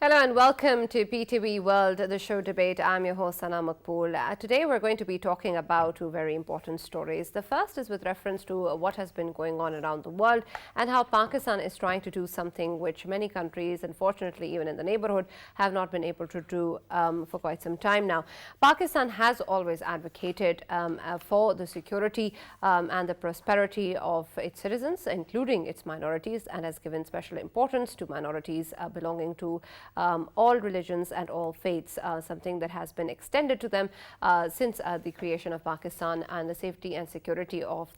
Hello and welcome to PTV World, the show debate. I'm your host, Sana Maqbool. Today we're going to be talking about two very important stories. The first is with reference to what has been going on around the world and how Pakistan is trying to do something which many countries, unfortunately, even in the neighborhood, have not been able to do for quite some time now. Pakistan has always advocated for the security and the prosperity of its citizens, including its minorities, and has given special importance to minorities belonging to all religions and all faiths, something that has been extended to them since the creation of Pakistan, and the safety and security of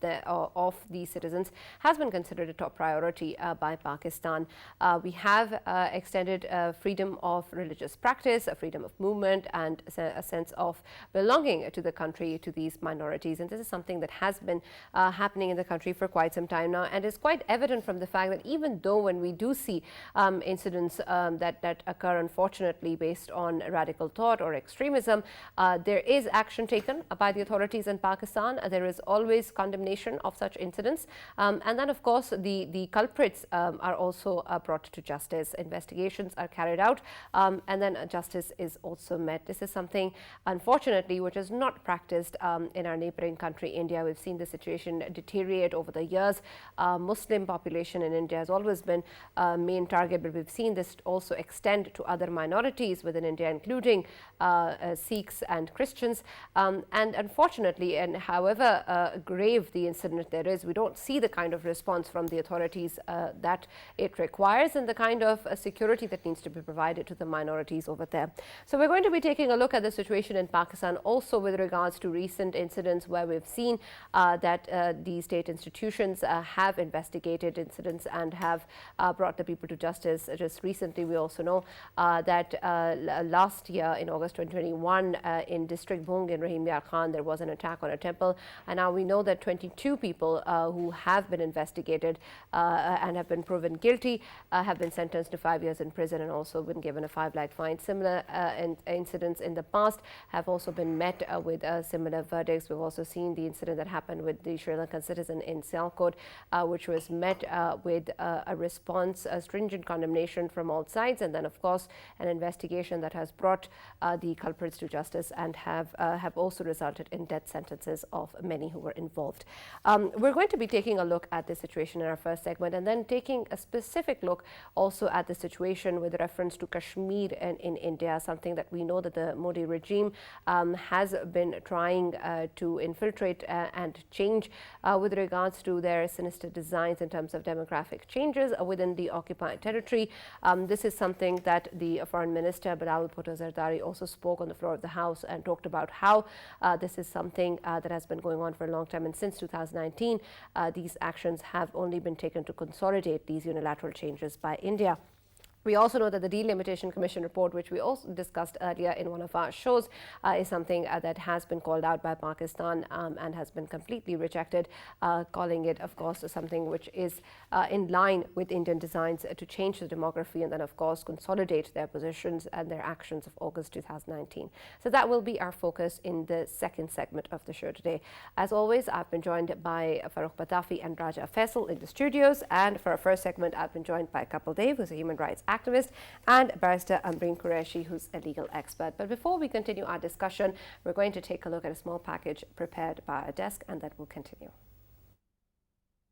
these citizens has been considered a top priority by Pakistan. We have extended freedom of religious practice, a freedom of movement, and a sense of belonging to the country to these minorities. And this is something that has been happening in the country for quite some time now, and is quite evident from the fact that even though when we do see incidents that occur, unfortunately, based on radical thought or extremism, there is action taken by the authorities in Pakistan. There is always condemnation of such incidents. And then, of course, the culprits are also brought to justice. Investigations are carried out, and then justice is also met. This is something, unfortunately, which is not practiced in our neighboring country, India. We've seen the situation deteriorate over the years. Muslim population in India has always been a main target, but we've seen this also extend to other minorities within India, including Sikhs and Christians. And unfortunately, and however grave the incident there is, we don't see the kind of response from the authorities that it requires, and the kind of security that needs to be provided to the minorities over there. So we're going to be taking a look at the situation in Pakistan, also with regards to recent incidents where we've seen that the state institutions have investigated incidents and have brought the people to justice. Just recently, we also know that last year in August 2021 in District Bhung in Rahim Yar Khan, there was an attack on a temple, and now we know that 22 people who have been investigated and have been proven guilty have been sentenced to 5 years in prison and also been given a 5 lakh fine. Similar incidents in the past have also been met with similar verdicts. We've also seen the incident that happened with the Sri Lankan citizen in Sialkot, which was met with a response, a stringent condemnation from all sides, and then, of course, an investigation that has brought the culprits to justice and have also resulted in death sentences of many who were involved. We're going to be taking a look at the situation in our first segment, and then taking a specific look also at the situation with reference to Kashmir in India, something that we know that the Modi regime has been trying to infiltrate and change with regards to their sinister designs in terms of demographic changes within the occupied territory. This is something that the Foreign Minister Bilal Bhutto Zardari also spoke on the floor of the House and talked about how this is something that has been going on for a long time, and since 2019 these actions have only been taken to consolidate these unilateral changes by India. We also know that the Delimitation Commission report, which we also discussed earlier in one of our shows, is something that has been called out by Pakistan and has been completely rejected, calling it, of course, something which is in line with Indian designs to change the demography and then, of course, consolidate their positions and their actions of August 2019. So that will be our focus in the second segment of the show today. As always, I've been joined by Farrukh Pitafi and Raja Faisal in the studios, and for our first segment, I've been joined by Kapil Dev, who's a human rights activist, and barrister Ambreen Qureshi, who's a legal expert. But before we continue our discussion, we're going to take a look at a small package prepared by our desk, and that will continue.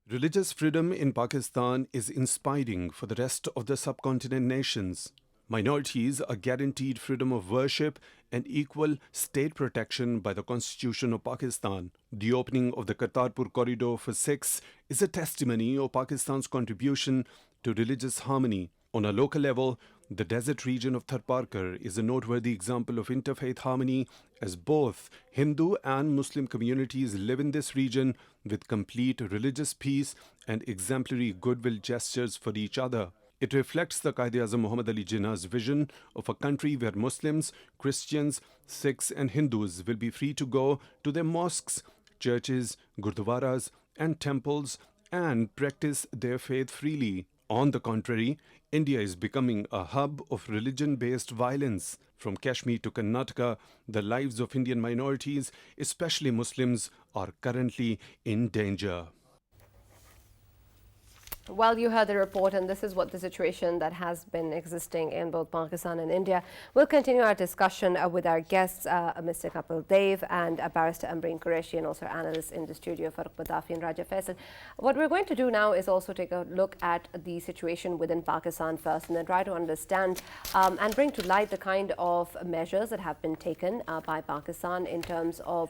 Religious freedom in Pakistan is inspiring for the rest of the subcontinent nations. Minorities are guaranteed freedom of worship and equal state protection by the Constitution of Pakistan. The opening of the Kartarpur corridor for Sikhs is a testimony of Pakistan's contribution to religious harmony. On a local level, the desert region of Tharparkar is a noteworthy example of interfaith harmony, as both Hindu and Muslim communities live in this region with complete religious peace and exemplary goodwill gestures for each other. It reflects the Quaid-e-Azam Muhammad Ali Jinnah's vision of a country where Muslims, Christians, Sikhs and Hindus will be free to go to their mosques, churches, gurdwaras and temples and practice their faith freely. On the contrary, India is becoming a hub of religion-based violence. From Kashmir to Karnataka, the lives of Indian minorities, especially Muslims, are currently in danger. Well, you heard the report, and this is what the situation that has been existing in both Pakistan and India. We'll continue our discussion with our guests, Mr. Kapil Dev and Barrister Ambreen Qureshi, and also analysts in the studio, Farrukh, Pitafi and Raja Faisal. What we're going to do now is also take a look at the situation within Pakistan first, and then try to understand and bring to light the kind of measures that have been taken by Pakistan in terms of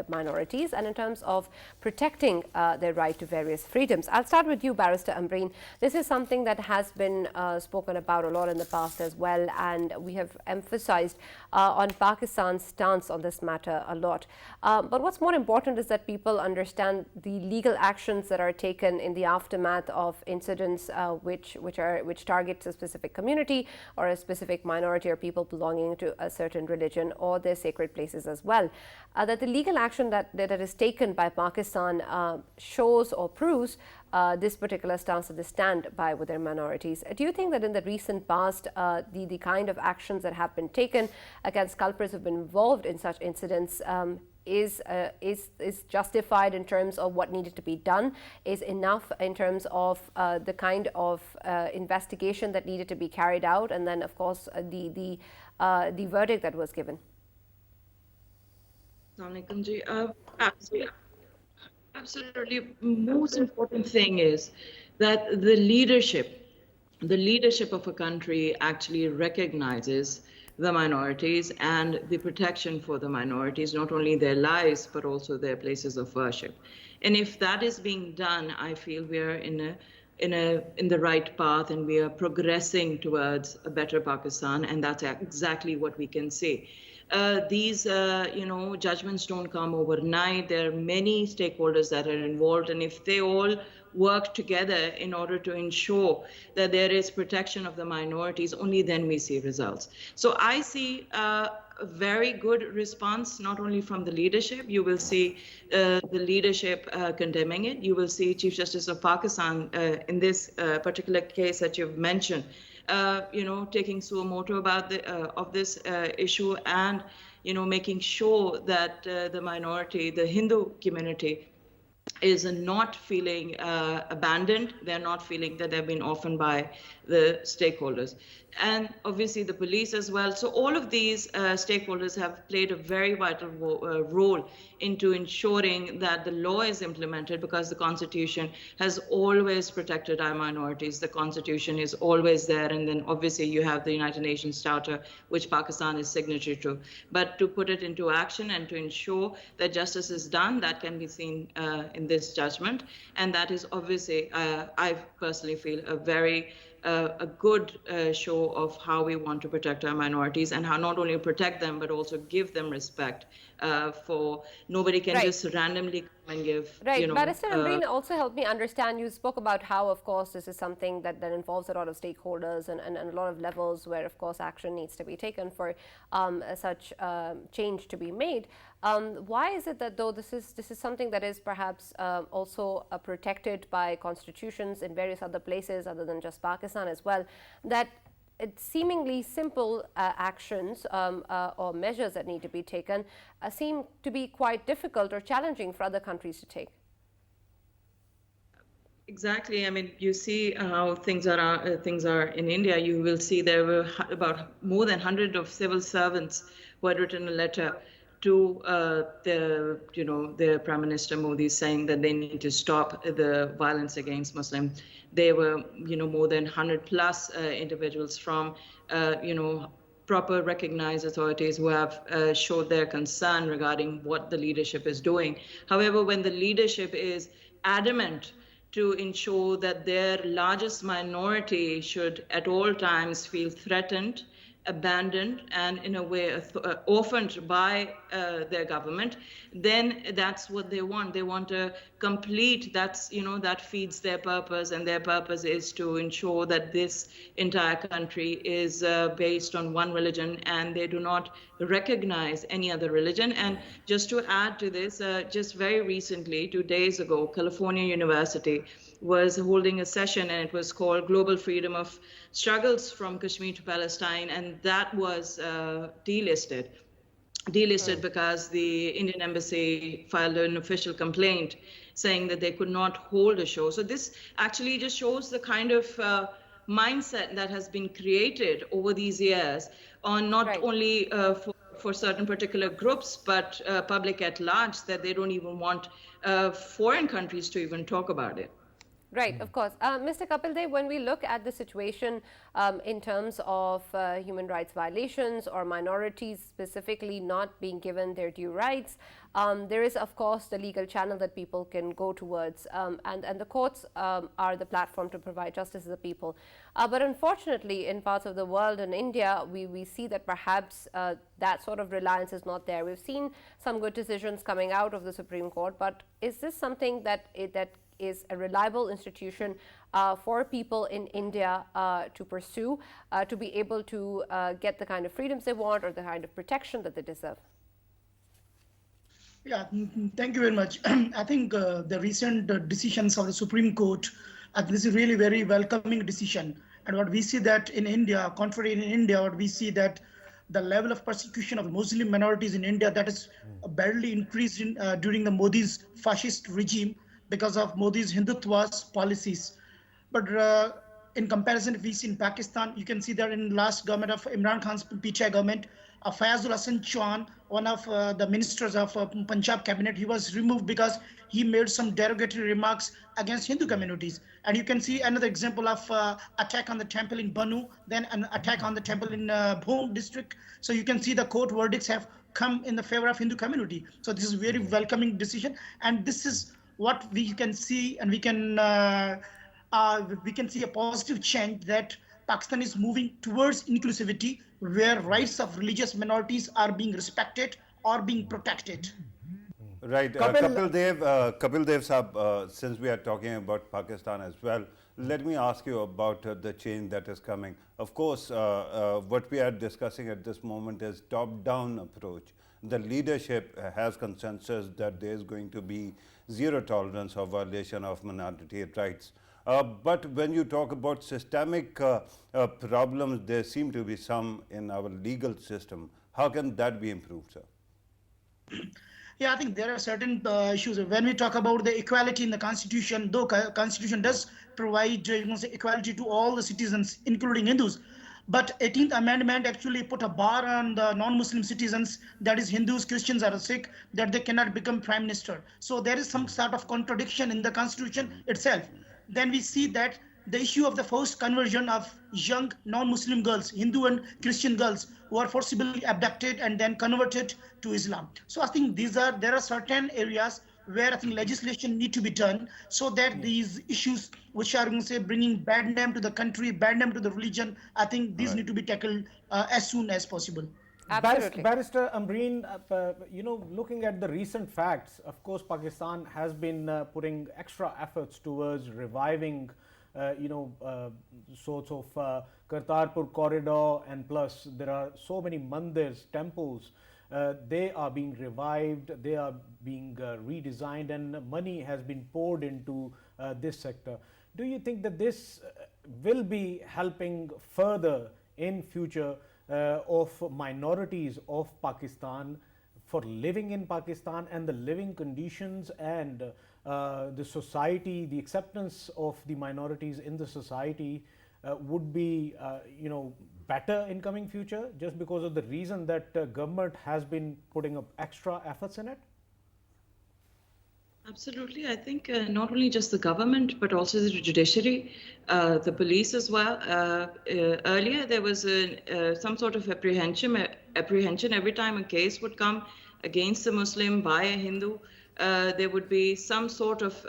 minorities and in terms of protecting their right to various freedoms. I'll start with you, Barrister Ambreen. This is something that has been spoken about a lot in the past as well, and we have emphasized on Pakistan's stance on this matter a lot. But what's more important is that people understand the legal actions that are taken in the aftermath of incidents which targets a specific community or a specific minority or people belonging to a certain religion or their sacred places as well. That the legal action that is taken by Pakistan shows or proves this particular stance that they stand by with their minorities. Do you think that in the recent past, the kind of actions that have been taken against culprits who have been involved in such incidents is justified in terms of what needed to be done, is enough in terms of the kind of investigation that needed to be carried out, and then of course the verdict that was given? Absolutely. Most important thing is that the leadership of a country actually recognizes the minorities and the protection for the minorities, not only their lives, but also their places of worship. And if that is being done, I feel we are in the right path, and we are progressing towards a better Pakistan, and that's exactly what we can see. These judgments don't come overnight. There are many stakeholders that are involved, and if they all work together in order to ensure that there is protection of the minorities, only then we see results. So I see a very good response, not only from the leadership. You will see the leadership condemning it. You will see Chief Justice of Pakistan in this particular case that you've mentioned, taking suo motu about of this issue, and making sure that the minority, the Hindu community, is not feeling abandoned. They're not feeling that they've been orphaned by the stakeholders. And obviously the police as well. So all of these stakeholders have played a very vital role into ensuring that the law is implemented, because the Constitution has always protected our minorities. The Constitution is always there. And then obviously you have the United Nations Charter, which Pakistan is signatory to. But to put it into action and to ensure that justice is done, that can be seen in this judgment. And that is obviously, I personally feel, a good show of how we want to protect our minorities, and how not only protect them, but also give them respect. For nobody can just randomly come and give. Barrister Ambreen, also help me understand. You spoke about how, of course, this is something that involves a lot of stakeholders and a lot of levels where, of course, action needs to be taken for such change to be made. Why is it that, though this is something that is perhaps also protected by constitutions in various other places other than just Pakistan as well, that seemingly simple actions or measures that need to be taken seem to be quite difficult or challenging for other countries to take? Exactly. I mean, you see how things are in India. You will see there were about more than 100 of civil servants who had written a letter to the Prime Minister Modi, saying that they need to stop the violence against Muslims. There were more than 100 plus individuals from proper recognized authorities who have showed their concern regarding what the leadership is doing. However, when the leadership is adamant to ensure that their largest minority should at all times feel threatened, abandoned, and in a way orphaned by their government, then that's what they want. They want a complete, that feeds their purpose, and their purpose is to ensure that this entire country is based on one religion, and they do not recognize any other religion. And just to add to this, just very recently, 2 days ago, California University was holding a session, and it was called Global Freedom of Struggles from Kashmir to Palestine, and that was delisted because the Indian embassy filed an official complaint saying that they could not hold a show. So this actually just shows the kind of mindset that has been created over these years on not only for certain particular groups, but public at large, that they don't even want foreign countries to even talk about it. Right, of course. Mr. Kapil Dev, when we look at the situation in terms of human rights violations or minorities specifically not being given their due rights, there is, of course, the legal channel that people can go towards, and the courts are the platform to provide justice to the people. But unfortunately, in parts of the world, in India, we see that perhaps that sort of reliance is not there. We've seen some good decisions coming out of the Supreme Court, but is this something that is a reliable institution for people in India to pursue, to be able to get the kind of freedoms they want or the kind of protection that they deserve? Yeah, thank you very much. I think the recent decisions of the Supreme Court, this is really very welcoming decision. And what we see that in India, contrary in India, what we see that the level of persecution of Muslim minorities in India that is badly increased during the Modi's fascist regime, because of Modi's Hindutva's policies. But in comparison, if we see in Pakistan, you can see that in last government of Imran Khan's PTI government, Faisal Chauhan, one of the ministers of Punjab cabinet, he was removed because he made some derogatory remarks against Hindu communities. And you can see another example of attack on the temple in Banu, then an attack on the temple in Bhum district. So you can see the court verdicts have come in the favor of Hindu community. So this is a very welcoming decision. And this is what we can see, and we can see a positive change that Pakistan is moving towards inclusivity, where rights of religious minorities are being respected or being protected. Right, Kapil Dev Sahab, since we are talking about Pakistan as well, let me ask you about the change that is coming. Of course, what we are discussing at this moment is top-down approach. The leadership has consensus that there is going to be zero tolerance of violation of minority rights. But when you talk about systemic problems, there seem to be some in our legal system. How can that be improved, sir? Yeah, I think there are certain issues. When we talk about the equality in the Constitution, though Constitution does provide equality to all the citizens, including Hindus, but 18th Amendment actually put a bar on the non-Muslim citizens, that is Hindus, Christians or Sikh, that they cannot become prime minister. So there is some sort of contradiction in the Constitution itself. Then we see that the issue of the forced conversion of young non-Muslim girls, Hindu and Christian girls, who are forcibly abducted and then converted to Islam. So I think there are certain areas where I think legislation need to be done so that these issues which are bringing bad name to the country, bad name to the religion, I think these need to be tackled as soon as possible. Absolutely. Barrister Ambreen, looking at the recent facts, of course, Pakistan has been putting extra efforts towards reviving, sorts of Kartarpur corridor, and plus there are so many mandirs, temples. They are being revived, they are being redesigned, and money has been poured into this sector. Do you think that this will be helping further in future of minorities of Pakistan for living in Pakistan, and the living conditions and the society, the acceptance of the minorities in the society would be better in coming future, just because of the reason that government has been putting up extra efforts in it? Absolutely. I think not only just the government, but also the judiciary, the police as well. Earlier, there was some sort of apprehension every time a case would come against a Muslim by a Hindu. There would be some sort of,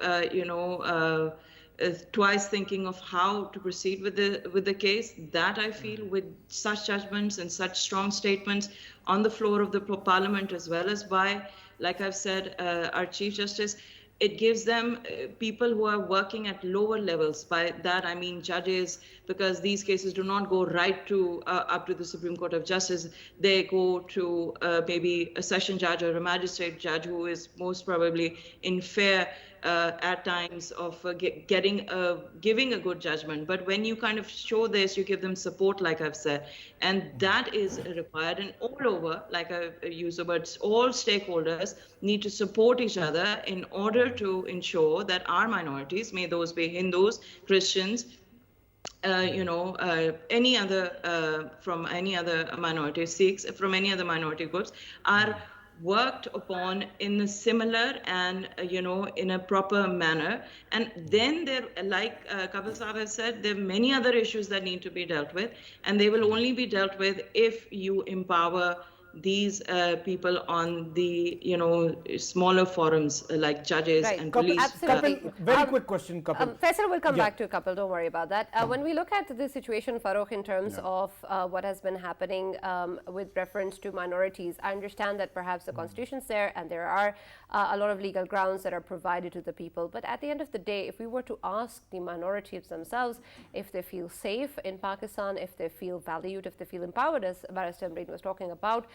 twice thinking of how to proceed with the case. That I feel with such judgments and such strong statements on the floor of the Parliament, as well as by, like I've said, our Chief Justice, it gives them people who are working at lower levels. By that I mean judges, because these cases do not go right to up to the Supreme Court of Justice. They go to maybe a session judge or a magistrate judge who is most probably in fair at times of giving a good judgment. But when you kind of show this, you give them support, like I've said, and that is required. And all over, like I use the words, all stakeholders need to support each other in order to ensure that our minorities, may those be Hindus, Christians, any other from any other minority, Sikhs, from any other minority groups, are worked upon in a similar and in a proper manner. And then there, like Kapil Saab has said, there are many other issues that need to be dealt with, and they will only be dealt with if you empower these people on the smaller forums like judges and police. Absolutely. Very quick question, Kapil. Faisal will come back to Kapil, don't worry about that. When we look at the situation, Farrukh, in terms of what has been happening with reference to minorities, I understand that perhaps the constitution's there and there are a lot of legal grounds that are provided to the people. But at the end of the day, if we were to ask the minorities themselves if they feel safe in Pakistan, if they feel valued, if they feel empowered, as Barrister Amreen was talking about,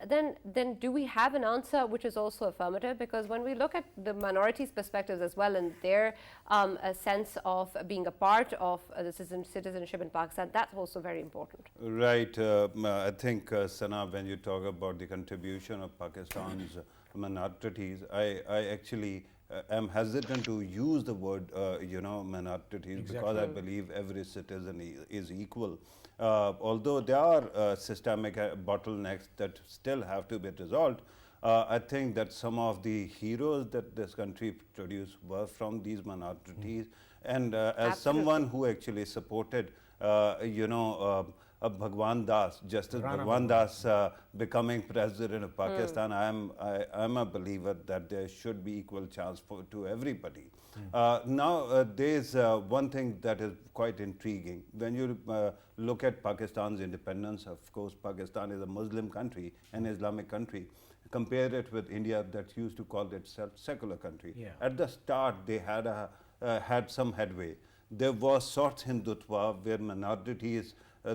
then do we have an answer which is also affirmative? Because when we look at the minorities' perspectives as well and their a sense of being a part of the citizenship in Pakistan, that's also very important. Right. I think, Sana, when you talk about the contribution of Pakistan's minorities, I actually am hesitant to use the word, minorities, because I believe every citizen is equal. Although there are systemic bottlenecks that still have to be resolved, I think that some of the heroes that this country produced were from these minorities. And as someone who actually supported, Bhagwan Das, Justice Bhagwan Das becoming president of Pakistan, I am a believer that there should be equal chance to everybody. Now, there's one thing that is quite intriguing. When you look at Pakistan's independence, of course, Pakistan is a Muslim country, an Islamic country. Compare it with India that used to call itself secular country. At the start, they had some headway. There was South Hindutva, where minorities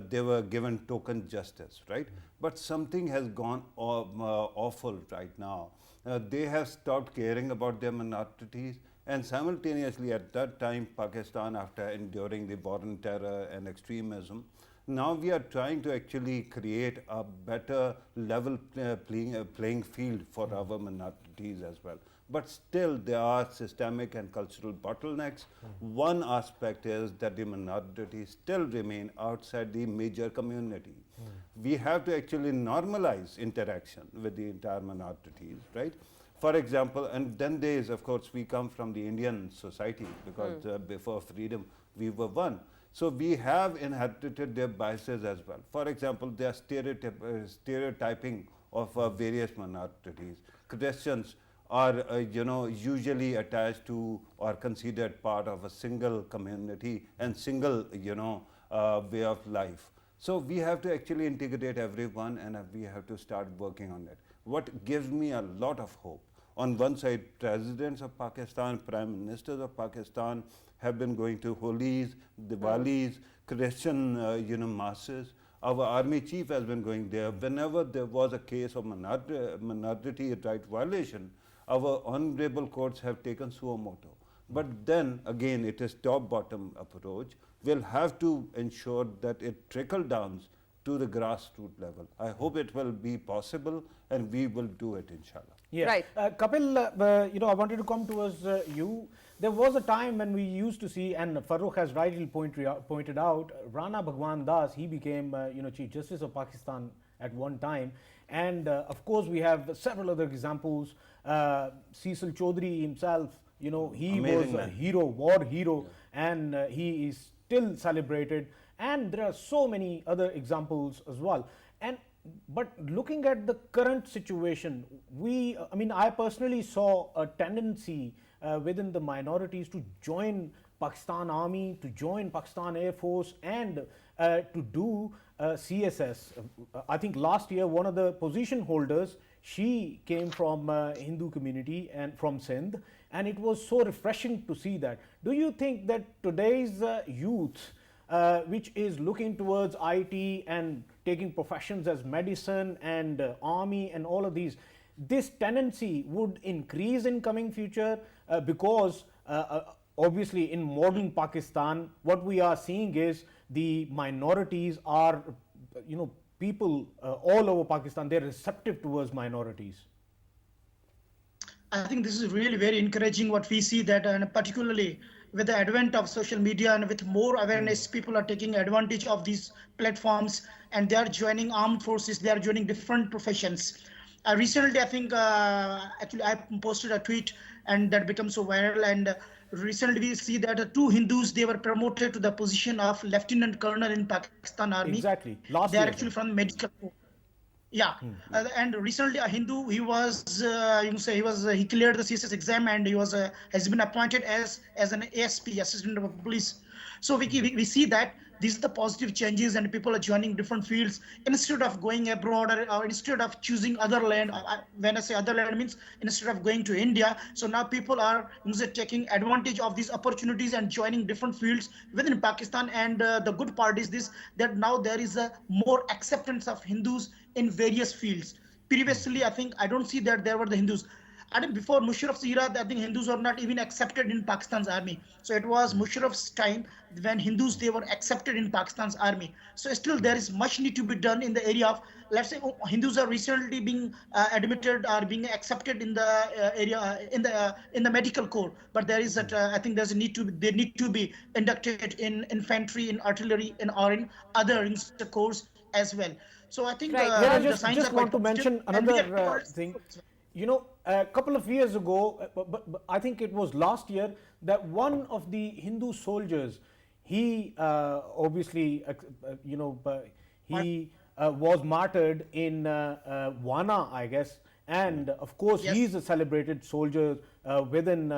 they were given token justice, right? But something has gone awful right now. They have stopped caring about their minorities, and simultaneously at that time, Pakistan, after enduring the war on terror and extremism, now we are trying to actually create a better level playing field for our minorities as well. But still, there are systemic and cultural bottlenecks. One aspect is that the minorities still remain outside the major community. We have to actually normalize interaction with the entire minorities, right? For example, and then there is, of course, we come from the Indian society, because before freedom, we were one. So we have inherited their biases as well. For example, they are stereotyping of various minorities. Christians are usually attached to or considered part of a single community and single way of life. So we have to actually integrate everyone, and we have to start working on it. What gives me a lot of hope, on one side, presidents of Pakistan, prime ministers of Pakistan have been going to Holis, Diwalis, Christian masses. Our army chief has been going there. Whenever there was a case of minority right violation, our honorable courts have taken suo motu. But then again, it is top-bottom approach. We'll have to ensure that it trickle down to the grassroots level. I hope it will be possible, and we will do it, inshallah. Yes. Right. Kapil, I wanted to come towards you. There was a time when we used to see, and Farrukh has rightly pointed out, Rana Bhagwan Das, he became Chief Justice of Pakistan at one time. And of course, we have several other examples. Cecil Chaudhry himself, he was a hero, war hero, and he is still celebrated. And there are so many other examples as well. But looking at the current situation, I personally saw a tendency within the minorities to join Pakistan Army, to join Pakistan Air Force, and to do CSS. I think last year, one of the position holders, she came from Hindu community and from Sindh, and it was so refreshing to see that. Do you think that today's youth, which is looking towards IT and taking professions as medicine and army and all of these, this tendency would increase in coming future because obviously in modern Pakistan what we are seeing is the minorities are, people all over Pakistan, they're receptive towards minorities. I think this is really very encouraging what we see that, and particularly with the advent of social media and with more awareness, people are taking advantage of these platforms and they are joining armed forces, they are joining different professions. Recently, I think, actually, I posted a tweet and that became so viral. And recently, we see that two Hindus, they were promoted to the position of Lieutenant Colonel in Pakistan Army. Exactly. Last they are year, actually from medical. Yeah, and recently a Hindu, he was, he cleared the CSS exam and he was has been appointed as an ASP, Assistant of Police. So we see that these are the positive changes and people are joining different fields instead of going abroad or instead of choosing other land. When I say other land, means instead of going to India. So now people are taking advantage of these opportunities and joining different fields within Pakistan. And the good part is this, that now there is a more acceptance of Hindus in various fields. Previously, I think I don't see that there were the Hindus. I think before Musharraf's era, I think Hindus were not even accepted in Pakistan's army. So it was Musharraf's time when Hindus, they were accepted in Pakistan's army. So still there is much need to be done in the area of, let's say, Hindus are recently being admitted or being accepted in the area in the medical corps. But there is that I think there's a need to they need to be inducted in infantry, in artillery, or in other corps as well. So I think Right. the signs just are want to quite mention positive, and we another are thing. A couple of years ago, but I think it was last year, that one of the Hindu soldiers, he obviously, he was martyred in Wana, I guess. And of course, Yes. he's a celebrated soldier within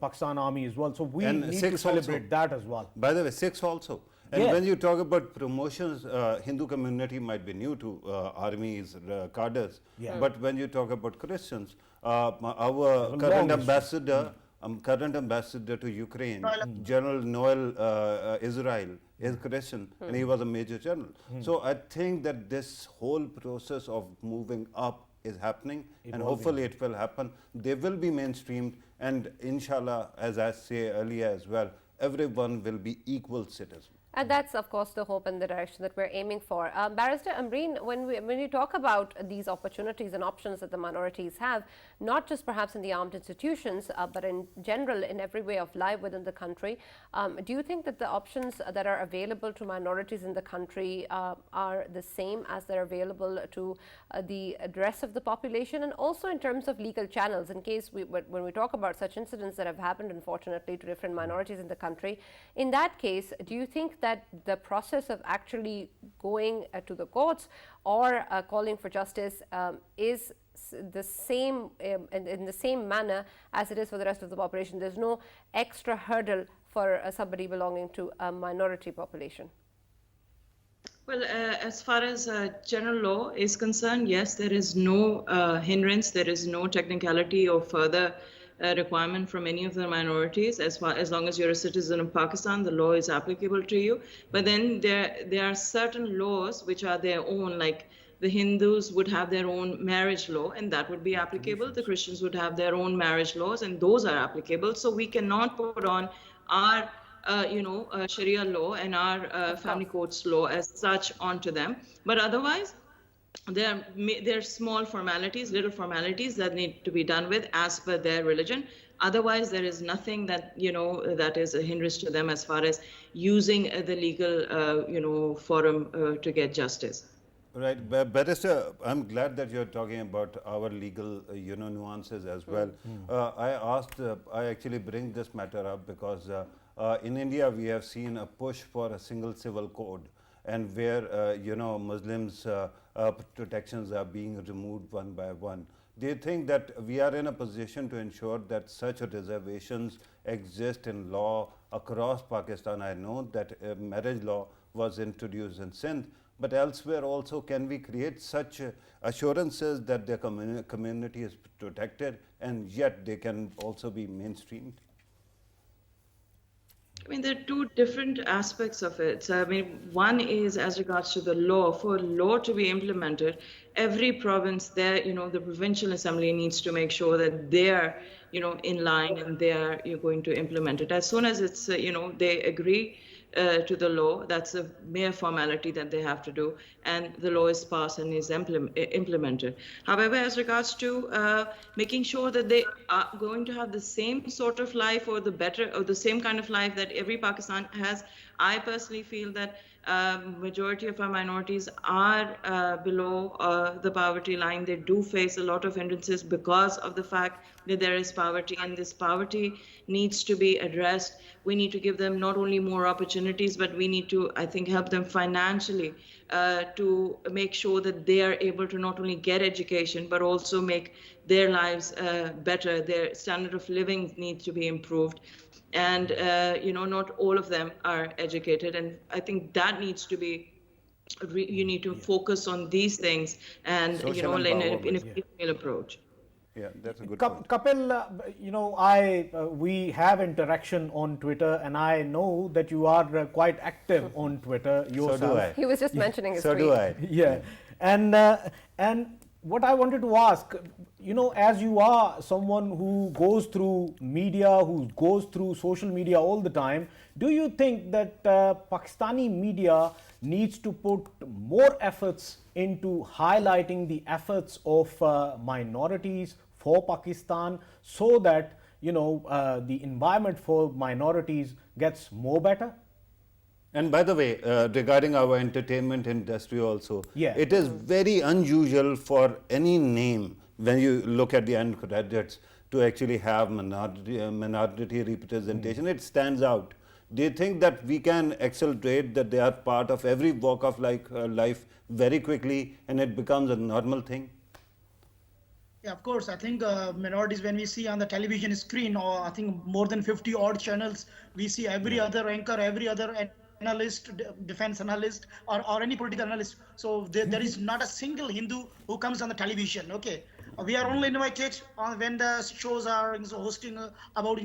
Pakistan Army as well. So we And need to Sikhs celebrate also. that as well. By the way, Sikhs also. And Yeah. when you talk about promotions, Hindu community might be new to army's cadres. Yeah. But when you talk about Christians, our current ambassador to Ukraine, General Noel Israel, is Christian and he was a major general. So I think that this whole process of moving up is happening and hopefully it will happen. They will be mainstreamed and inshallah, as I say earlier as well, everyone will be equal citizens. And that's, of course, the hope and the direction that we're aiming for. Barrister Amreen, when we talk about these opportunities and options that the minorities have, not just perhaps in the armed institutions, but in general in every way of life within the country, do you think that the options that are available to minorities in the country are the same as they're available to the rest of the population? And also in terms of legal channels, in case when we talk about such incidents that have happened, unfortunately, to different minorities in the country, in that case, do you think that the process of actually going to the courts or calling for justice is the same in the same manner as it is for the rest of the population? There's no extra hurdle for somebody belonging to a minority population. Well, as far as general law is concerned, yes, there is no hindrance, there is no technicality or further requirement from any of the minorities. As long as you're a citizen of Pakistan, the law is applicable to you. But then there are certain laws which are their own, like the Hindus would have their own marriage law, and that would be applicable. The Christians would have their own marriage laws, and those are applicable. So we cannot put on our Sharia law and our family courts law as such onto them. But otherwise, there are small formalities, little formalities that need to be done with as per their religion. Otherwise, there is nothing that that is a hindrance to them as far as using the legal forum to get justice. Right, Barrister, I'm glad that you're talking about our legal, nuances as well. I actually bring this matter up because in India we have seen a push for a single civil code, and where Muslims protections are being removed one by one. Do you think that we are in a position to ensure that such reservations exist in law across Pakistan? I know that marriage law was introduced in Sindh, but elsewhere also, can we create such assurances that their community is protected and yet they can also be mainstreamed? I mean, there are two different aspects of it. So, I mean, one is as regards to the law. For law to be implemented, every province there, the provincial assembly needs to make sure that they're, in line and you're going to implement it. As soon as it's, they agree to the law, that's a mere formality that they have to do, and the law is passed and is implemented. However, as regards to making sure that they are going to have the same sort of life or the same kind of life that every Pakistan has, I personally feel that majority of our minorities are below the poverty line. They do face a lot of hindrances because of the fact that there is poverty, and this poverty needs to be addressed. We need to give them not only more opportunities, but we need to, I think, help them financially to make sure that they are able to not only get education, but also make their lives better. Their standard of living needs to be improved. And, not all of them are educated. And I think that needs to be, you need to focus on these things and, Social in a empowerment. piecemeal approach. Yeah, that's a good point. Kapil, we have interaction on Twitter, and I know that you are quite active on Twitter yourself. So do I. He was just mentioning his So tweet. do I. Yeah, and what I wanted to ask, as you are someone who goes through media, who goes through social media all the time, do you think that Pakistani media needs to put more efforts into highlighting the efforts of minorities for Pakistan, so that the environment for minorities gets more better? And by the way, regarding our entertainment industry also, Yeah. it is very unusual for any name, when you look at the end credits, to actually have minority representation. It stands out. Do you think that we can accelerate that they are part of every walk of life very quickly, and it becomes a normal thing? Yeah, of course. I think minorities, when we see on the television screen, or I think more than 50 odd channels, we see every other anchor, every other analyst, defense analyst, or any political analyst. So there is not a single Hindu who comes on the television. Okay, we are only invited when the shows are hosting about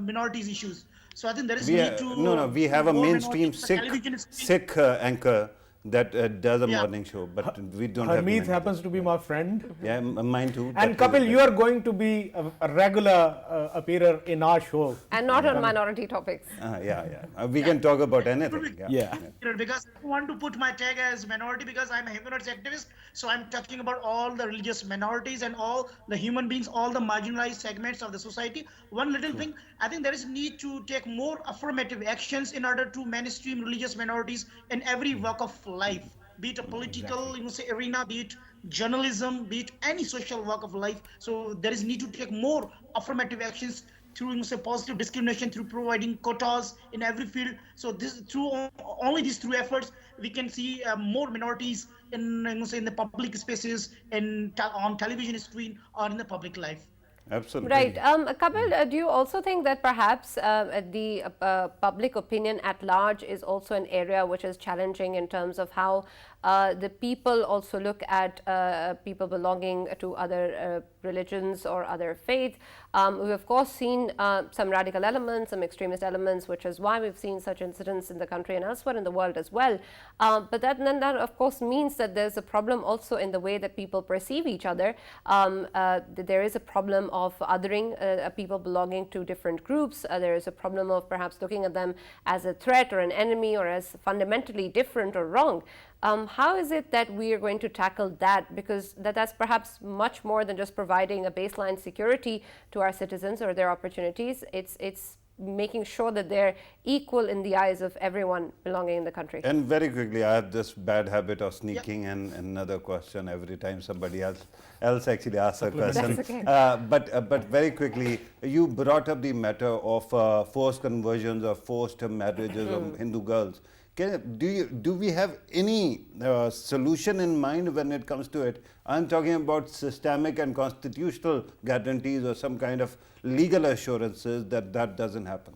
minorities issues. So I think there is need to we have a more mainstream minorities on the television screen. Sikh anchor that does a morning show, but we don't have Harmeet many. happens to be my friend. Yeah, mine too. And but Kapil, you are going to be a regular appearer in our show. And not on minority topics. we can talk about anything. Yeah. Because I want to put my tag as minority because I'm a human rights activist. So I'm talking about all the religious minorities and all the human beings, all the marginalized segments of the society. One little thing, I think there is need to take more affirmative actions in order to mainstream religious minorities in every walk of life, be it a political arena, be it journalism, be it any social walk of life. So there is need to take more affirmative actions through positive discrimination, through providing quotas in every field. So this through only these through efforts we can see more minorities in the public spaces, on television screen, or in the public life. Absolutely. Right. Kapil, do you also think that perhaps the public opinion at large is also an area which is challenging in terms of how the people also look at people belonging to other religions or other faiths? We've of course seen some radical elements, some extremist elements, which is why we've seen such incidents in the country and elsewhere in the world as well. But that of course means that there's a problem also in the way that people perceive each other. There is a problem of othering people belonging to different groups. There is a problem of perhaps looking at them as a threat or an enemy or as fundamentally different or wrong. How is it that we are going to tackle that? Because that's perhaps much more than just providing a baseline security to our citizens or their opportunities. It's making sure that they're equal in the eyes of everyone belonging in the country. And very quickly, I have this bad habit of sneaking in another question every time somebody else actually asks a question. That's okay. But very quickly, you brought up the matter of forced conversions or forced marriages of Hindu girls. Do we have any solution in mind when it comes to it? I'm talking about systemic and constitutional guarantees or some kind of legal assurances that doesn't happen.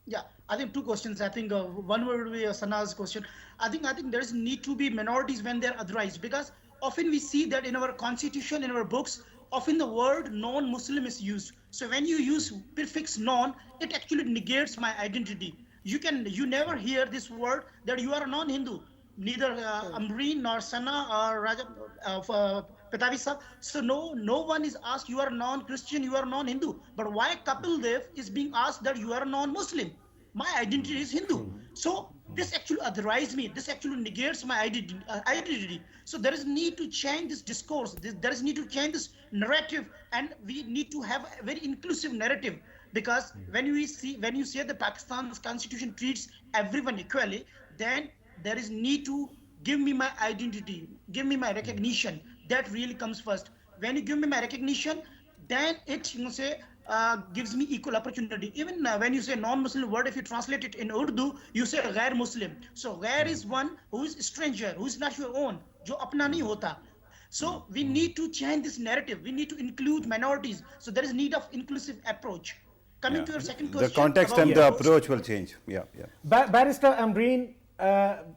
Yeah, I think two questions. I think one would be Sana's question. I think there is need to be minorities when they're otherized, because often we see that in our constitution, in our books, often the word non-Muslim is used. So when you use prefix non, it actually negates my identity. You never hear this word that you are a non-Hindu, neither Amreen nor Sana or Raja Pitafi sir. So no one is asked you are non-Christian, you are non-Hindu. But why Kapil Dev is being asked that you are a non-Muslim? My identity is Hindu. So this actually otherizes me. This actually negates my identity. So there is need to change this discourse. There is need to change this narrative, and we need to have a very inclusive narrative. Because when you say that Pakistan's constitution treats everyone equally, then there is need to give me my identity, give me my recognition. That really comes first. When you give me my recognition, then it gives me equal opportunity. Even when you say non-Muslim word, if you translate it in Urdu, you say ghair Muslim. So ghair is one who is stranger, who is not your own, jo apna nahi hota. So we need to change this narrative. We need to include minorities. So there is need of inclusive approach. Coming to your second question, the context and the approach will change. Barrister Amreen,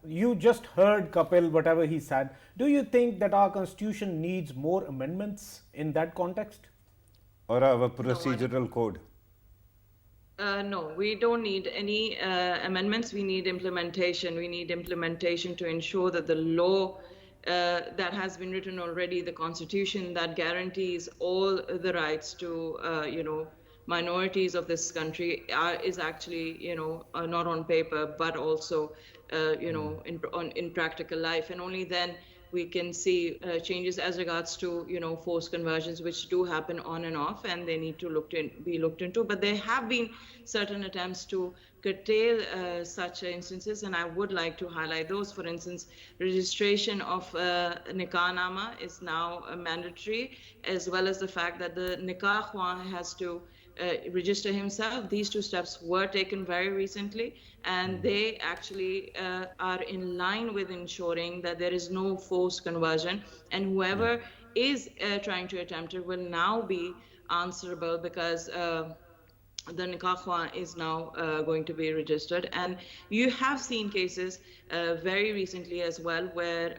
you just heard Kapil, whatever he said. Do you think that our constitution needs more amendments in that context? Or our procedural code? No, we don't need any amendments. We need implementation. We need implementation to ensure that the law that has been written already, the constitution that guarantees all the rights to, minorities of this country is actually, not on paper, but also, in practical life. And only then we can see changes as regards to, forced conversions, which do happen on and off, and they need to be looked into. But there have been certain attempts to curtail such instances, and I would like to highlight those. For instance, registration of nikah nama is now mandatory, as well as the fact that the nikah khwan has to register himself. These two steps were taken very recently, and they actually are in line with ensuring that there is no forced conversion, and whoever is trying to attempt it will now be answerable, because the nikah khwan is now going to be registered. And you have seen cases very recently as well where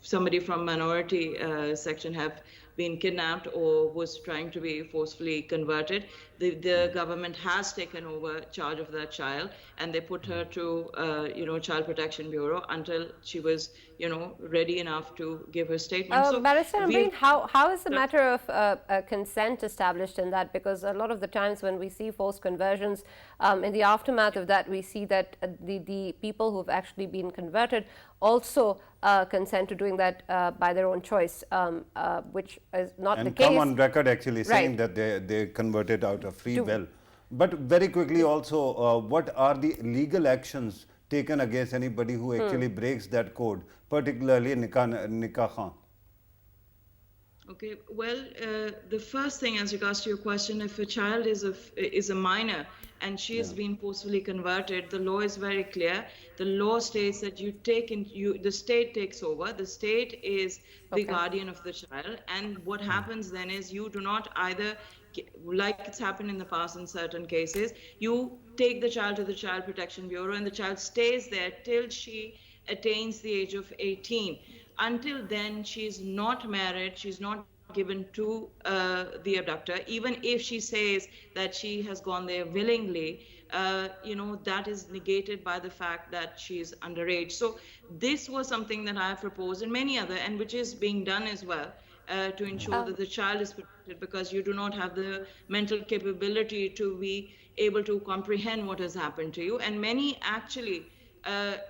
somebody from minority section have been kidnapped or was trying to be forcefully converted. The government has taken over charge of that child, and they put her to Child Protection Bureau until she was ready enough to give her statement. So Barrister Amreen, how is the matter of consent established in that? Because a lot of the times when we see forced conversions, in the aftermath of that, we see that the people who've actually been converted also consent to doing that by their own choice, which is not the case. And come on record actually saying that they converted out of free will. But very quickly also, what are the legal actions taken against anybody who actually breaks that code, particularly nikah khan? Okay, well, the first thing as regards to your question, if a child is a minor and she has been forcefully converted, the law is very clear. The law states that the state takes over. The state is the guardian of the child, and what happens then is you do not either, like it's happened in the past in certain cases, you take the child to the Child Protection Bureau and the child stays there till she attains the age of 18. Until then, she's not married, she's not given to the abductor. Even if she says that she has gone there willingly, that is negated by the fact that she's underage. So this was something that I have proposed, and many other, and which is being done as well, to ensure that the child is protected, because you do not have the mental capability to be able to comprehend what has happened to you. And many actually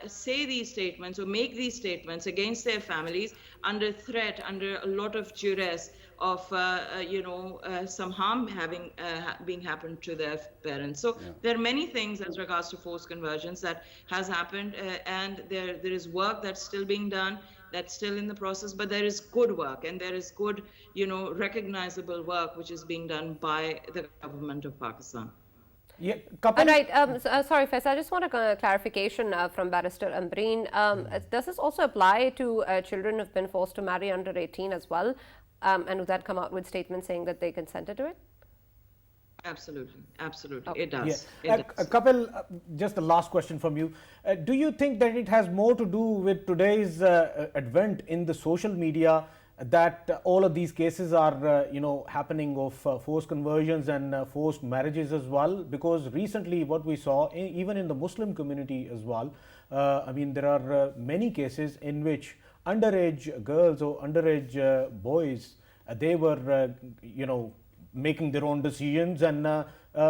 say these statements or make these statements against their families under threat, under a lot of duress of some harm being happened to their parents. So there are many things as regards to forced conversions that has happened, and there is work that's still being done, that's still in the process, but there is good work, and there is good, recognizable work which is being done by the government of Pakistan. Yeah, right. Sorry, Faisal, I just want a clarification from Barrister Amreen. Does this also apply to children who've been forced to marry under 18 as well? And would that come out with statements saying that they consented to it? Absolutely, it does. Kapil, just the last question from you. Do you think that it has more to do with today's advent in the social media that all of these cases are happening of forced conversions and forced marriages as well, because recently what we saw even in the Muslim community as well, I mean there are many cases in which underage girls or underage boys, they were making their own decisions and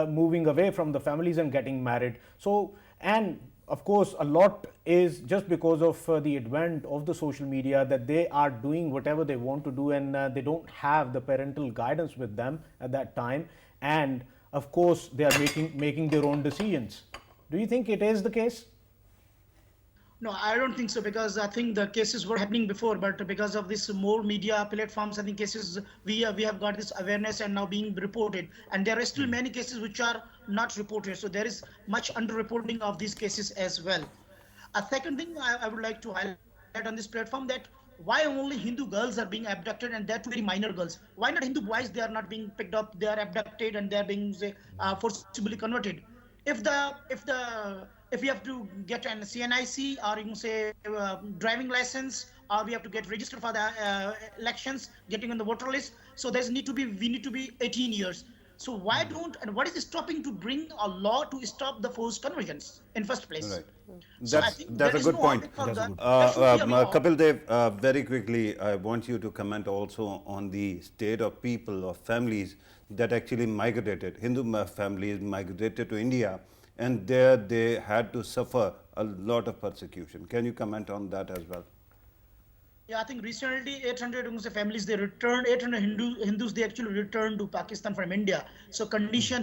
moving away from the families and getting married. So, and of course, a lot is just because of the advent of the social media, that they are doing whatever they want to do, and they don't have the parental guidance with them at that time. And of course, they are making their own decisions. Do you think it is the case? No, I don't think so, because I think the cases were happening before, but because of this more media platforms, I think cases we have got this awareness and now being reported, and there are still many cases which are not reported. So there is much underreporting of these cases as well. A second thing I would like to highlight on this platform, that why only Hindu girls are being abducted, and that too very minor girls. Why not Hindu boys? They are not being picked up. They are abducted and they are being forcibly converted. If we have to get an CNIC, or you can say driving license, or we have to get registered for the elections, getting on the voter list. So we need to be 18 years. So why don't, and what is stopping to bring a law to stop the forced conversions in first place? Right. So That's a good point. Kapil Dev, very quickly, I want you to comment also on the state of people or families that actually migrated, Hindu families migrated to India, and there they had to suffer a lot of persecution. Can you comment on that as well? Yeah, I think recently 800 families, they returned, 800 Hindus, they actually returned to Pakistan from India. So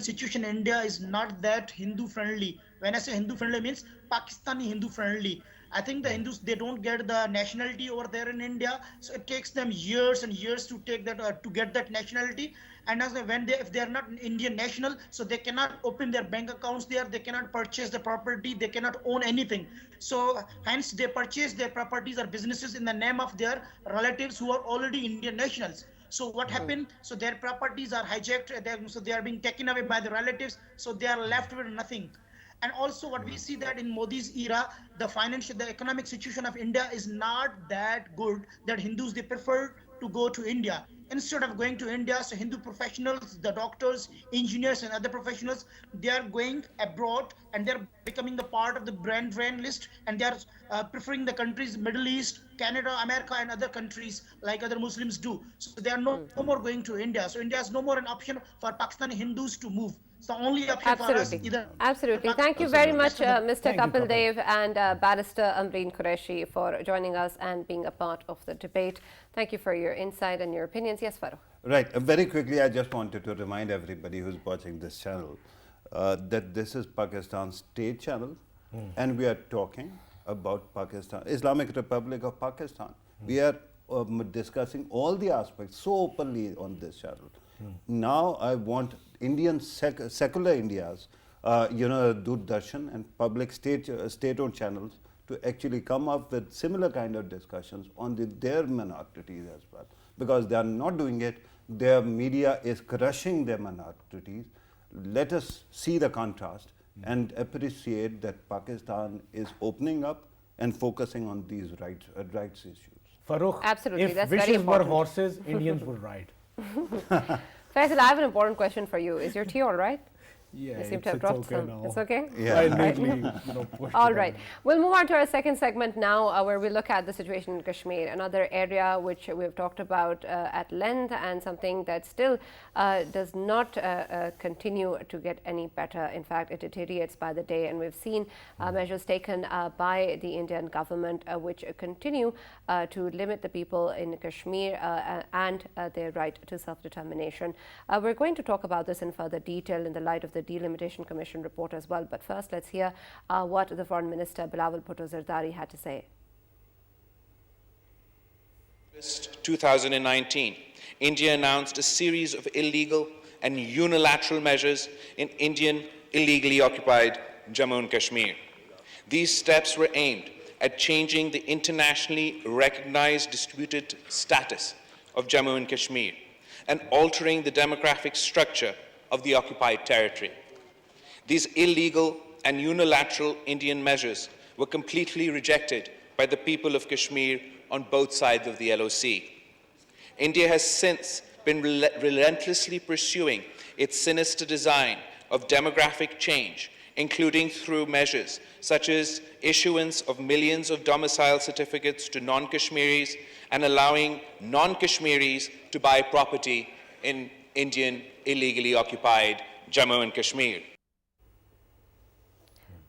situation in India is not that Hindu friendly. When I say Hindu friendly, means Pakistani Hindu friendly. I think the Hindus, they don't get the nationality over there in India. So it takes them years and years to take that, to get that nationality. And as if they are not Indian national, so they cannot open their bank accounts there, they cannot purchase the property, they cannot own anything. So hence they purchase their properties or businesses in the name of their relatives who are already Indian nationals. So what happened? So their properties are hijacked, so they are being taken away by the relatives, so they are left with nothing. And also what we see that in Modi's era, the economic situation of India is not that good, that Hindus, they prefer to go to India. Instead of going to India, so Hindu professionals, the doctors, engineers and other professionals, they are going abroad and they're becoming the part of the brand list, and they are preferring the countries, Middle East, Canada, America and other countries like other Muslims do. So they are no more going to India. So India is no more an option for Pakistani Hindus to move. It's the only option for us. Absolutely. Thank you very much, Mr. Kapil Dev and Barrister Amreen Qureshi, for joining us and being a part of the debate. Thank you for your insight and your opinions. Yes, Farrukh. Right. Very quickly, I just wanted to remind everybody who's watching this channel that this is Pakistan's state channel, and we are talking about Pakistan, Islamic Republic of Pakistan. We are discussing all the aspects so openly on this channel. Now I want Indian secular India's, Doordarshan and public state-owned channels to actually come up with similar kind of discussions on their minorities as well, because they are not doing it. Their media is crushing their minorities. Let us see the contrast and appreciate that Pakistan is opening up and focusing on these rights issues. Farrukh, absolutely, if that's wishes very important. were horses, Indians would ride. Faisal, I have an important question for you. Is your tea all right? Yeah, you seem to have dropped okay some. now. It's okay? Yeah. I neatly, pushed All it right. on. We'll move on to our second segment now, where we look at the situation in Kashmir, another area which we've talked about at length, and something that still does not continue to get any better. In fact, it deteriorates by the day, and we've seen measures taken by the Indian government which continue to limit the people in Kashmir and their right to self-determination. We're going to talk about this in further detail in the light of the Delimitation Commission report as well. But first, let's hear what the Foreign Minister Bilawal Bhutto Zardari had to say. 2019, India announced a series of illegal and unilateral measures in Indian illegally occupied Jammu and Kashmir. These steps were aimed at changing the internationally recognized disputed status of Jammu and Kashmir and altering the demographic structure of the occupied territory. These illegal and unilateral Indian measures were completely rejected by the people of Kashmir on both sides of the LOC. India has since been relentlessly pursuing its sinister design of demographic change, including through measures such as issuance of millions of domicile certificates to non-Kashmiris and allowing non-Kashmiris to buy property in Indian illegally occupied Jammu and Kashmir.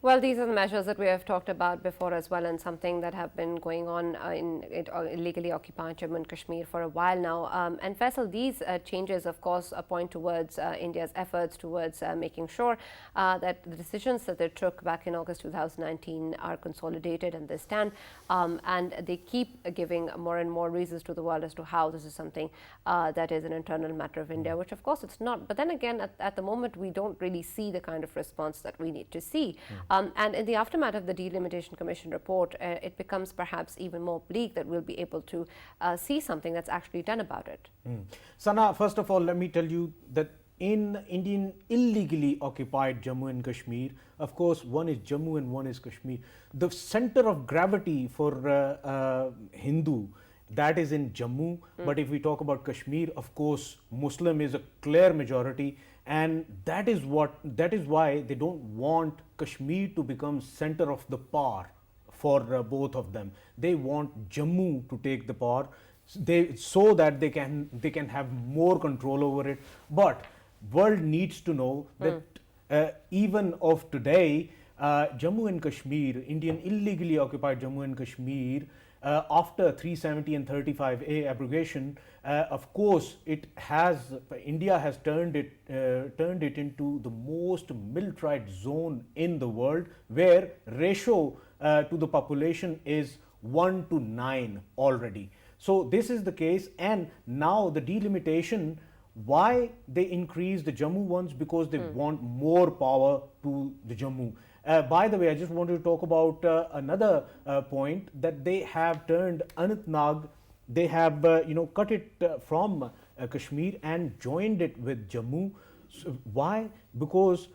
Well, these are the measures that we have talked about before as well, and something that have been going on in illegally occupied Jammu and Kashmir for a while now. And Faisal, these changes, of course, point towards India's efforts towards making sure that the decisions that they took back in August 2019 are consolidated and they stand. And they keep giving more and more reasons to the world as to how this is something that is an internal matter of India, which of course it's not. But then again, at the moment, we don't really see the kind of response that we need to see. And in the aftermath of the Delimitation Commission report, it becomes perhaps even more bleak that we'll be able to see something that's actually done about it. Sana, first of all, let me tell you that in Indian illegally occupied Jammu and Kashmir, of course, one is Jammu and one is Kashmir. The center of gravity for Hindu, that is in Jammu. But if we talk about Kashmir, of course, Muslim is a clear majority. And that is why they don't want Kashmir to become center of the power for both of them. They want Jammu to take the power, so that they can have more control over it. But world needs to know that even of today, Jammu and Kashmir, Indian illegally occupied Jammu and Kashmir, after 370 and 35A abrogation, of course, India has turned it into the most militarized zone in the world, where ratio to the population is 1 to 9 already. So this is the case, and now the delimitation. Why they increase the Jammu ones? Because they want more power to the Jammu. By the way, I just wanted to talk about another point, that they have turned Anantnag, they have cut it from Kashmir and joined it with Jammu. So why? Because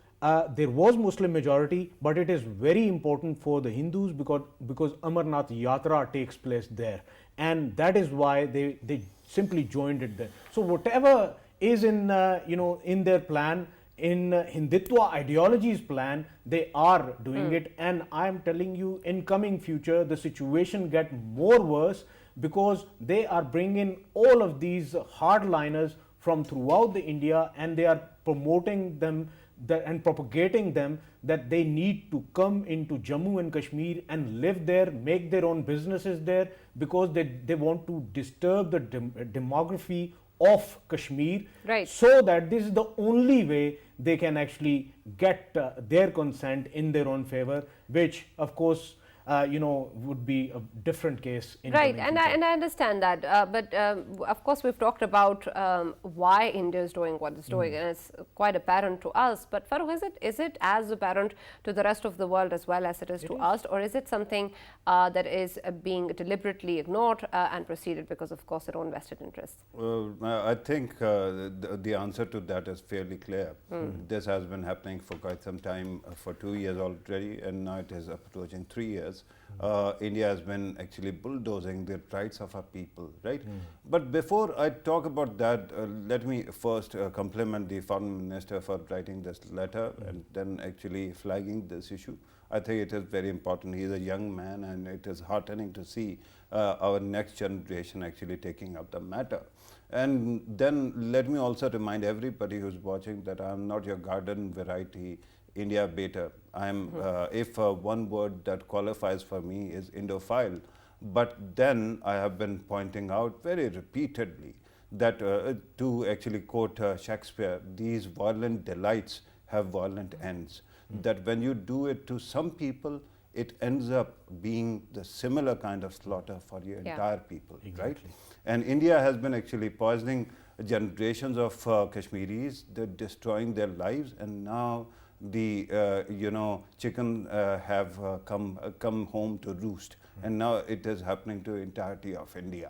there was Muslim majority, but it is very important for the Hindus because Amarnath Yatra takes place there, and that is why they simply joined it there. So whatever is in in their plan, in Hindutva ideology's plan, they are doing it. And I am telling you, in coming future, the situation get more worse, because they are bringing all of these hardliners from throughout the India, and they are promoting them and propagating them that they need to come into Jammu and Kashmir and live there, make their own businesses there, because they want to disturb the demography of Kashmir, right, so that this is the only way they can actually get their consent in their own favor, which of course would be a different case in right. And I understand that, but of course we've talked about why India is doing what it's doing, and it's quite apparent to us. But Farrukh, is it as apparent to the rest of the world as well as it is to us, or is it something that is being deliberately ignored and proceeded because, of course, their own vested interests? I think the answer to that is fairly clear. This has been happening for quite some time, for 2 years already, and now it is approaching 3 years. India has been actually bulldozing the rights of our people, right? But before I talk about that, let me first compliment the Foreign Minister for writing this letter and then actually flagging this issue. I think it is very important. He is a young man, and it is heartening to see our next generation actually taking up the matter. And then let me also remind everybody who's watching that I am not your garden variety India beta. I'm, if one word that qualifies for me is Indophile, but then I have been pointing out very repeatedly that to actually quote Shakespeare, these violent delights have violent ends. That when you do it to some people, it ends up being the similar kind of slaughter for your entire people, right? And India has been actually poisoning generations of Kashmiris, they're destroying their lives, and now the chicken have come home to roost, and now it is happening to entirety of India.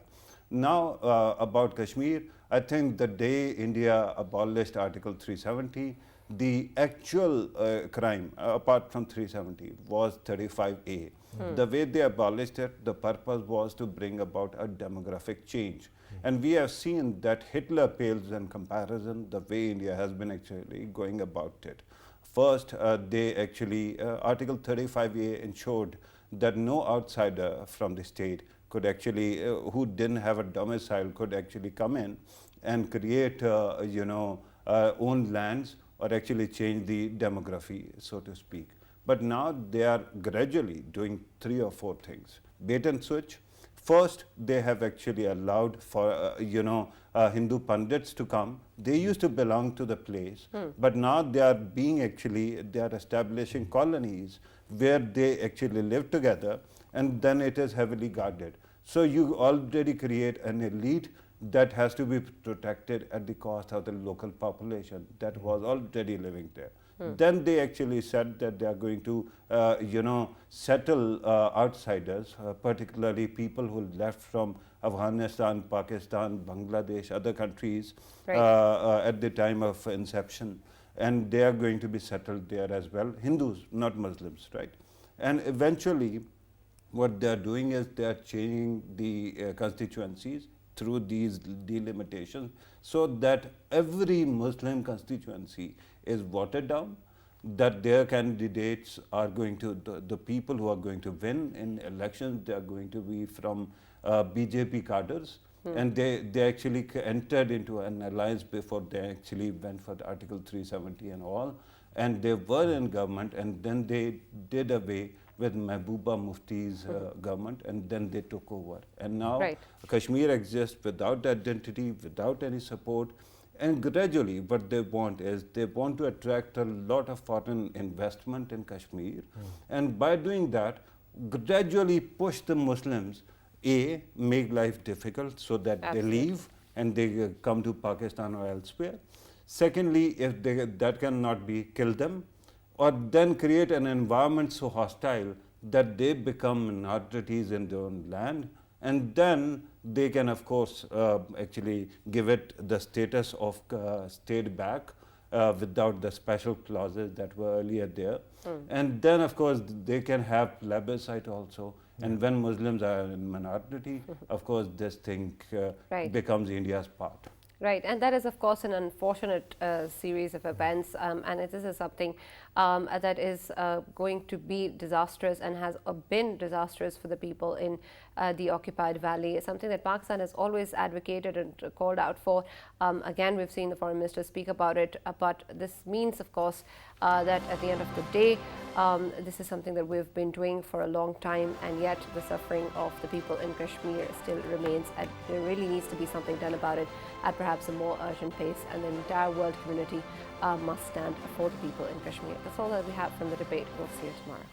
Now about Kashmir, I think the day India abolished Article 370, the actual crime, apart from 370, was 35A. The way they abolished it, the purpose was to bring about a demographic change. And we have seen that Hitler pales in comparison the way India has been actually going about it. First, they actually, Article 35A ensured that no outsider from the state could actually, who didn't have a domicile, could actually come in and create, own lands or actually change the demography, so to speak. But now they are gradually doing 3 or 4 things. Bait and switch. First, they have actually allowed for, Hindu pundits to come. They used to belong to the place, but now they are establishing colonies where they actually live together, and then it is heavily guarded. So you already create an elite that has to be protected at the cost of the local population that was already living there. Then they actually said that they are going to, settle outsiders, particularly people who left from Afghanistan, Pakistan, Bangladesh, other countries at the time of inception. And they are going to be settled there as well. Hindus, not Muslims, right? And eventually, what they are doing is they are changing the constituencies through these delimitations so that every Muslim constituency is watered down, that their candidates are going to, the people who are going to win in elections, they are going to be from BJP cadres. And they actually entered into an alliance before they actually went for the Article 370 and all. And they were in government, and then they did away with Mehbooba Mufti's government, and then they took over. And now Kashmir exists without identity, without any support. And gradually what they want is they want to attract a lot of foreign investment in Kashmir. And by doing that, gradually push the Muslims, make life difficult so that they leave and they come to Pakistan or elsewhere. Secondly, if that cannot be, kill them, or then create an environment so hostile that they become minorities in their own land, and then they can, of course, actually give it the status of state back without the special clauses that were earlier there. And then, of course, they can have plebiscite also. And when Muslims are in minority, of course, this thing becomes India's part. Right, and that is, of course, an unfortunate series of events, and this is something that is going to be disastrous and has been disastrous for the people in the occupied valley. It's something that Pakistan has always advocated and called out for. Again, we've seen the foreign minister speak about it, but this means, of course, that at the end of the day, this is something that we've been doing for a long time, and yet the suffering of the people in Kashmir still remains, and there really needs to be something done about it at perhaps a more urgent pace, and the entire world community must stand for the people in Kashmir. That's all that we have from the debate. We'll see you tomorrow.